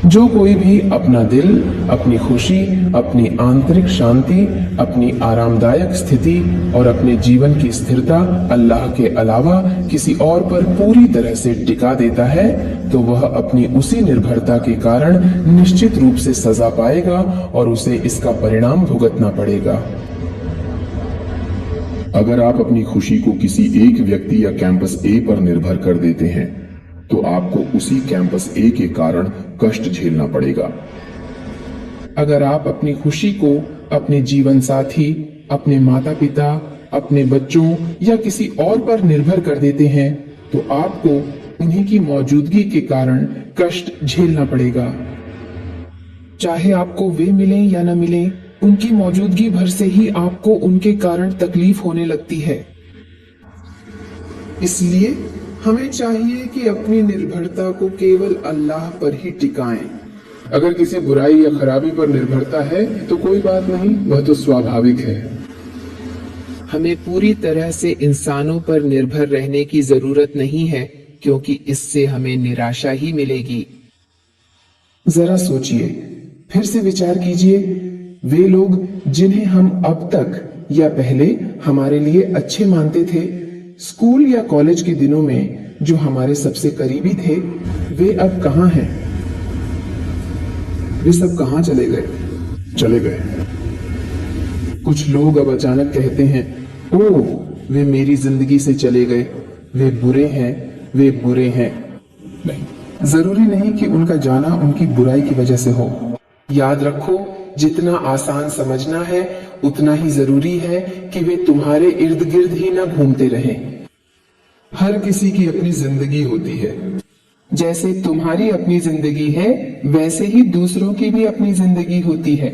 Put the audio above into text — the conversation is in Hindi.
जो कोई भी अपना दिल, अपनी खुशी, अपनी आंतरिक शांति, अपनी आरामदायक स्थिति और अपने जीवन की स्थिरता अल्लाह के अलावा किसी और पर पूरी तरह से टिका देता है, तो वह अपनी उसी निर्भरता के कारण निश्चित रूप से सजा पाएगा और उसे इसका परिणाम भुगतना पड़ेगा। अगर आप अपनी खुशी को किसी एक व्यक्ति या कैंपस ए पर निर्भर कर देते हैं, तो आपको उसी कैंपस ए के कारण कष्ट झेलना पड़ेगा। अगर आप अपनी खुशी को अपने जीवन साथी, अपने माता पिता, अपने बच्चों या किसी और पर निर्भर कर देते हैं, तो आपको उन्हीं की मौजूदगी के कारण कष्ट झेलना पड़ेगा। चाहे आपको वे मिलें या न मिलें, उनकी मौजूदगी भर से ही आपको उनके कारण तकलीफ होने लगती है। इसलिए हमें चाहिए कि अपनी निर्भरता को केवल अल्लाह पर ही टिकाएं। अगर किसी बुराई या खराबी पर निर्भरता है तो कोई बात नहीं, वह तो स्वाभाविक है। हमें पूरी तरह से इंसानों पर निर्भर रहने की जरूरत नहीं है, क्योंकि इससे हमें निराशा ही मिलेगी। जरा सोचिए, फिर से विचार कीजिए, वे लोग जिन्हें हम अब तक या पहले हमारे लिए अच्छे मानते थे, स्कूल या कॉलेज के दिनों में जो हमारे सबसे करीबी थे, वे अब कहाँ हैं? वे सब कहाँ चले गए? कुछ लोग अब अचानक कहते हैं, ओह, वे मेरी जिंदगी से चले गए, वे बुरे हैं। नहीं, जरूरी नहीं कि उनका जाना उनकी बुराई की वजह से हो। याद रखो, जितना आसान समझना है उतना ही जरूरी है कि वे तुम्हारे इर्द गिर्द ही न घूमते रहें। हर किसी की अपनी जिंदगी होती है। जैसे तुम्हारी अपनी जिंदगी है, वैसे ही दूसरों की भी अपनी जिंदगी होती है।